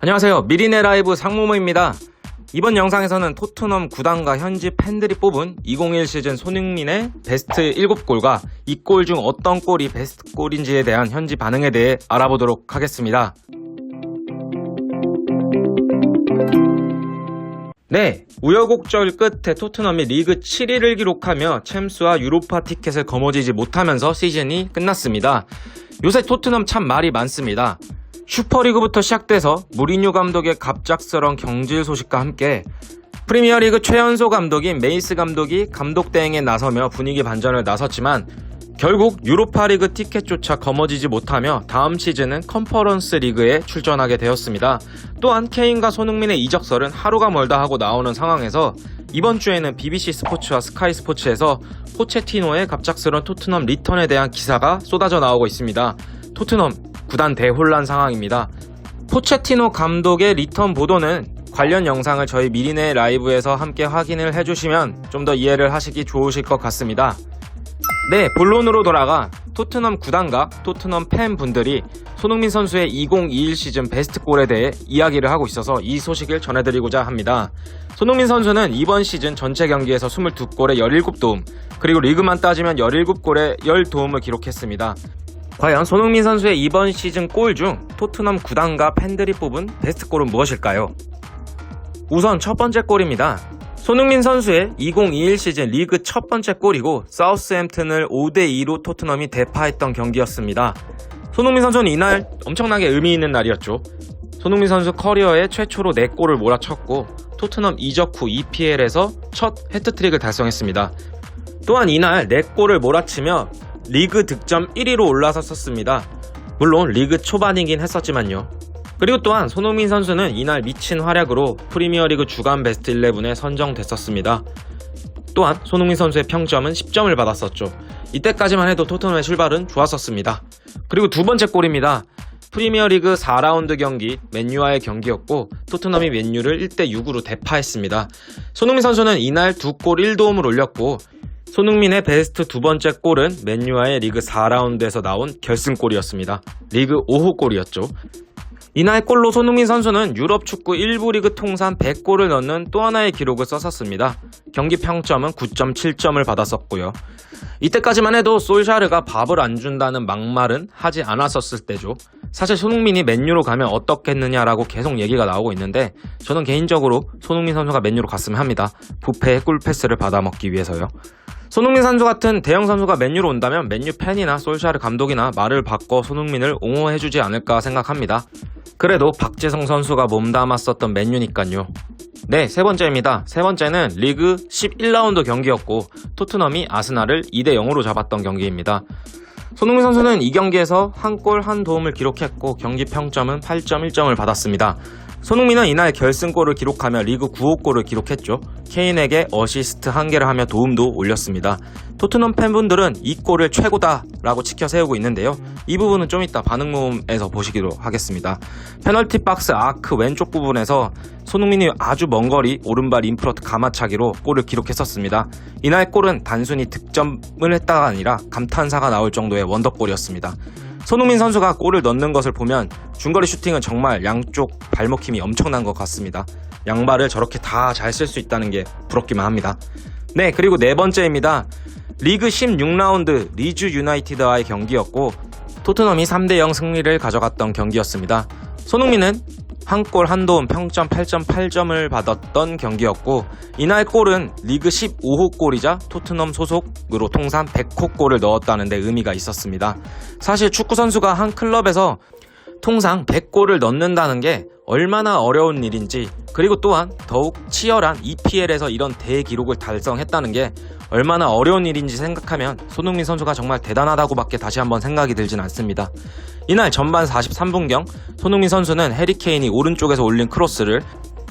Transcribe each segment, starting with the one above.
안녕하세요. 미리네 라이브 상무모입니다. 이번 영상에서는 토트넘 구단과 현지 팬들이 뽑은 2021 시즌 손흥민의 베스트 7골과 이 골 중 어떤 골이 베스트 골인지에 대한 현지 반응에 대해 알아보도록 하겠습니다. 네, 우여곡절 끝에 토트넘이 리그 7위를 기록하며 챔스와 유로파 티켓을 거머쥐지 못하면서 시즌이 끝났습니다. 요새 토트넘 참 말이 많습니다. 슈퍼리그부터 시작돼서 무리뉴 감독의 갑작스러운 경질 소식과 함께 프리미어리그 최연소 감독인 메이스 감독이 감독 대행에 나서며 분위기 반전을 나섰지만 결국 유로파리그 티켓조차 거머쥐지 못하며 다음 시즌은 컨퍼런스 리그에 출전하게 되었습니다. 또한 케인과 손흥민의 이적설은 하루가 멀다 하고 나오는 상황에서 이번 주에는 BBC 스포츠와 스카이 스포츠에서 포체티노의 갑작스러운 토트넘 리턴에 대한 기사가 쏟아져 나오고 있습니다. 토트넘 구단 대혼란 상황입니다. 포체티노 감독의 리턴 보도는 관련 영상을 저희 미리네 라이브에서 함께 확인을 해주시면 좀 더 이해를 하시기 좋으실 것 같습니다. 네, 본론으로 돌아가 토트넘 구단과 토트넘 팬분들이 손흥민 선수의 2021 시즌 베스트 골에 대해 이야기를 하고 있어서 이 소식을 전해드리고자 합니다. 손흥민 선수는 이번 시즌 전체 경기에서 22골에 17도움, 그리고 리그만 따지면 17골에 10도움을 기록했습니다. 과연 손흥민 선수의 이번 시즌 골 중 토트넘 구단과 팬들이 뽑은 베스트 골은 무엇일까요? 우선 첫 번째 골입니다. 손흥민 선수의 2021 시즌 리그 첫 번째 골이고 사우스햄튼을 5대2로 토트넘이 대파했던 경기였습니다. 손흥민 선수는 이날 엄청나게 의미 있는 날이었죠. 손흥민 선수 커리어에 최초로 4골을 몰아쳤고 토트넘 이적 후 EPL에서 첫 해트트릭을 달성했습니다. 또한 이날 4골을 몰아치며 리그 득점 1위로 올라섰습니다. 물론 리그 초반이긴 했었지만요. 그리고 또한 손흥민 선수는 이날 미친 활약으로 프리미어리그 주간 베스트 11에 선정됐었습니다. 또한 손흥민 선수의 평점은 10점을 받았었죠. 이때까지만 해도 토트넘의 출발은 좋았었습니다. 그리고 두 번째 골입니다. 프리미어리그 4라운드 경기 맨유와의 경기였고 토트넘이 맨유를 1대6으로 대파했습니다. 손흥민 선수는 이날 2골 1도움을 올렸고 손흥민의 베스트 두 번째 골은 맨유와의 리그 4라운드에서 나온 결승골이었습니다. 리그 5호 골이었죠. 이날 골로 손흥민 선수는 유럽 축구 1부 리그 통산 100골을 넣는 또 하나의 기록을 썼었습니다. 경기 평점은 9.7점을 받았었고요. 이때까지만 해도 솔샤르가 밥을 안 준다는 막말은 하지 않았었을 때죠. 사실 손흥민이 맨유로 가면 어떻겠느냐라고 계속 얘기가 나오고 있는데 저는 개인적으로 손흥민 선수가 맨유로 갔으면 합니다. 부패의 꿀패스를 받아먹기 위해서요. 손흥민 선수 같은 대형 선수가 맨유로 온다면 맨유 팬이나 솔샤르 감독이나 말을 바꿔 손흥민을 옹호해주지 않을까 생각합니다. 그래도 박지성 선수가 몸담았었던 맨유니까요. 네, 세 번째입니다. 세 번째는 리그 11라운드 경기였고 토트넘이 아스날을 2대0으로 잡았던 경기입니다. 손흥민 선수는 이 경기에서 한 골 한 도움을 기록했고 경기 평점은 8.1점을 받았습니다. 손흥민은 이날 결승골을 기록하며 리그 9호 골을 기록했죠. 케인에게 어시스트 1개를 하며 도움도 올렸습니다. 토트넘 팬분들은 이 골을 최고다 라고 치켜세우고 있는데요. 이 부분은 좀 이따 반응 모음에서 보시기로 하겠습니다. 페널티 박스 아크 왼쪽 부분에서 손흥민이 아주 먼 거리 오른발 인프런트 가마차기로 골을 기록했었습니다. 이날 골은 단순히 득점을 했다가 아니라 감탄사가 나올 정도의 원더골이었습니다. 손흥민 선수가 골을 넣는 것을 보면 중거리 슈팅은 정말 양쪽 발목 힘이 엄청난 것 같습니다. 양발을 저렇게 다 잘 쓸 수 있다는 게 부럽기만 합니다. 네, 그리고 네 번째입니다. 리그 16라운드 리즈 유나이티드와의 경기였고 토트넘이 3대0 승리를 가져갔던 경기였습니다. 손흥민은 한 골 한 도움 평점 8.8점을 받았던 경기였고 이날 골은 리그 15호 골이자 토트넘 소속으로 통산 100호 골을 넣었다는 데 의미가 있었습니다. 사실 축구 선수가 한 클럽에서 통상 100골을 넣는다는 게 얼마나 어려운 일인지, 그리고 또한 더욱 치열한 EPL에서 이런 대기록을 달성했다는 게 얼마나 어려운 일인지 생각하면 손흥민 선수가 정말 대단하다고밖에 다시 한번 생각이 들진 않습니다. 이날 전반 43분경 손흥민 선수는 해리케인이 오른쪽에서 올린 크로스를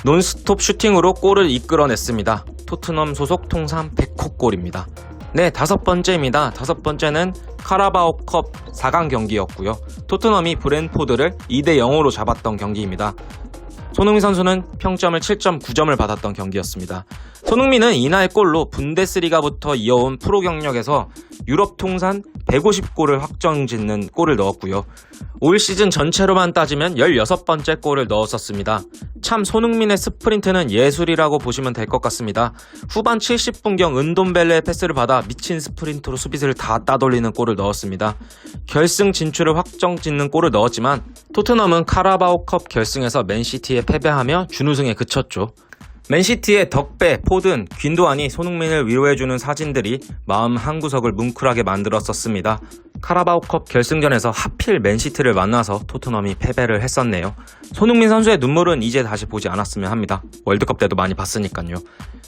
논스톱 슈팅으로 골을 이끌어냈습니다. 토트넘 소속 통산 100호 골입니다. 네, 다섯 번째입니다. 다섯 번째는 카라바오컵 4강 경기였고요. 토트넘이 브랜포드를 2대0으로 잡았던 경기입니다. 손흥민 선수는 평점을 7.9점을 받았던 경기였습니다. 손흥민은 이날 골로 분데스리가부터 이어온 프로 경력에서 유럽 통산 150골을 확정짓는 골을 넣었고요. 올 시즌 전체로만 따지면 16번째 골을 넣었었습니다. 참 손흥민의 스프린트는 예술이라고 보시면 될 것 같습니다. 후반 70분경 은돔벨레의 패스를 받아 미친 스프린트로 수비수를 다 따돌리는 골을 넣었습니다. 결승 진출을 확정짓는 골을 넣었지만 토트넘은 카라바오컵 결승에서 맨시티에 패배하며 준우승에 그쳤죠. 맨시티의 덕배, 포든, 귄도안이 손흥민을 위로해주는 사진들이 마음 한구석을 뭉클하게 만들었었습니다. 카라바오컵 결승전에서 하필 맨시티를 만나서 토트넘이 패배를 했었네요. 손흥민 선수의 눈물은 이제 다시 보지 않았으면 합니다. 월드컵 때도 많이 봤으니까요.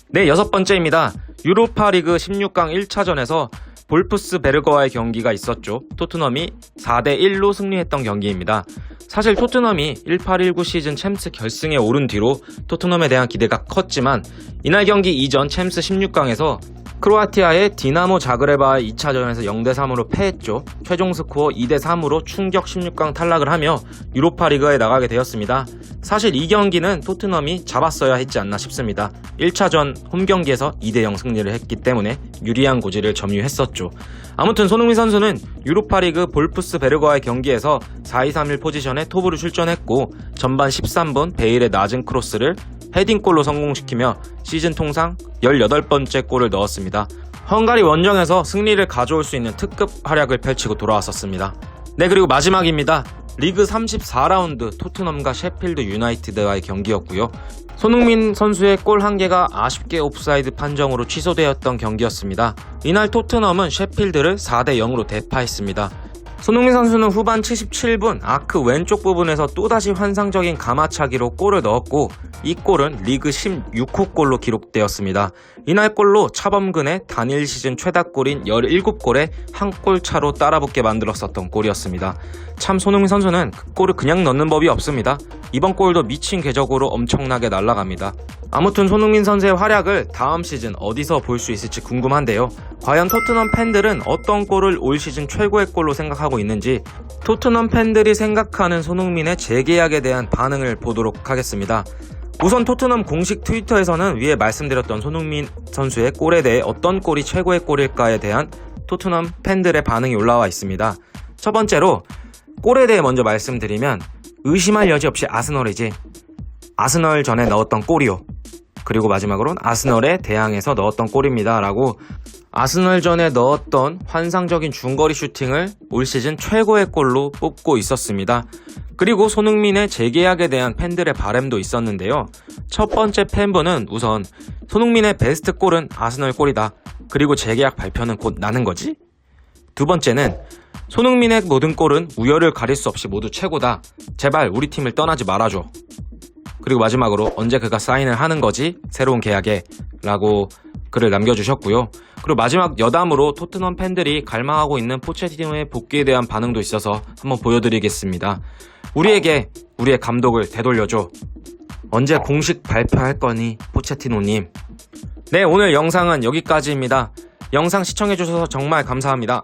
네, 6번째입니다. 유로파리그 16강 1차전에서 볼프스베르거와의 경기가 있었죠. 토트넘이 4대1로 승리했던 경기입니다. 사실 토트넘이 18-19 시즌 챔스 결승에 오른 뒤로 토트넘에 대한 기대가 컸지만 이날 경기 이전 챔스 16강에서 크로아티아의 디나모 자그레바의 2차전에서 0대3으로 패했죠. 최종 스코어 2대3으로 충격 16강 탈락을 하며 유로파리그에 나가게 되었습니다. 사실 이 경기는 토트넘이 잡았어야 했지 않나 싶습니다. 1차전 홈경기에서 2대0 승리를 했기 때문에 유리한 고지를 점유했었죠. 아무튼 손흥민 선수는 유로파리그 볼프스베르거와의 경기에서 4-2-3-1 포지션에 톱으로 출전했고 전반 13분 베일의 낮은 크로스를 헤딩골로 성공시키며 시즌 통상 18번째 골을 넣었습니다. 헝가리 원정에서 승리를 가져올 수 있는 특급 활약을 펼치고 돌아왔었습니다. 네, 그리고 마지막입니다. 리그 34라운드 토트넘과 셰필드 유나이티드와의 경기였고요. 손흥민 선수의 골 1개가 아쉽게 옵사이드 판정으로 취소되었던 경기였습니다. 이날 토트넘은 셰필드를 4대0으로 대파했습니다. 손흥민 선수는 후반 77분 아크 왼쪽 부분에서 또다시 환상적인 가마차기로 골을 넣었고 이 골은 리그 16호 골로 기록되었습니다. 이날 골로 차범근의 단일 시즌 최다골인 17골에 한 골 차로 따라붙게 만들었었던 골이었습니다. 참 손흥민 선수는 그 골을 그냥 넣는 법이 없습니다. 이번 골도 미친 궤적으로 엄청나게 날아갑니다. 아무튼 손흥민 선수의 활약을 다음 시즌 어디서 볼 수 있을지 궁금한데요. 과연 토트넘 팬들은 어떤 골을 올 시즌 최고의 골로 생각하고 있는지 토트넘 팬들이 생각하는 손흥민의 재계약에 대한 반응을 보도록 하겠습니다. 우선 토트넘 공식 트위터에서는 위에 말씀드렸던 손흥민 선수의 골에 대해 어떤 골이 최고의 골일까에 대한 토트넘 팬들의 반응이 올라와 있습니다. 첫 번째로 골에 대해 먼저 말씀드리면 의심할 여지 없이 아스널이지. 아스널 전에 넣었던 골이요. 그리고 마지막으로는 아스널에 대항해서 넣었던 골입니다 라고 아스널 전에 넣었던 환상적인 중거리 슈팅을 올 시즌 최고의 골로 뽑고 있었습니다. 그리고 손흥민의 재계약에 대한 팬들의 바람도 있었는데요. 첫 번째 팬분은 우선 손흥민의 베스트 골은 아스널 골이다. 그리고 재계약 발표는 곧 나는 거지? 두 번째는 손흥민의 모든 골은 우열을 가릴 수 없이 모두 최고다. 제발 우리 팀을 떠나지 말아줘. 그리고 마지막으로 언제 그가 사인을 하는 거지? 새로운 계약에 라고 글을 남겨주셨고요. 그리고 마지막 여담으로 토트넘 팬들이 갈망하고 있는 포체티노의 복귀에 대한 반응도 있어서 한번 보여드리겠습니다. 우리에게 우리의 감독을 되돌려줘. 언제 공식 발표할 거니 포체티노님. 네, 오늘 영상은 여기까지입니다. 영상 시청해주셔서 정말 감사합니다.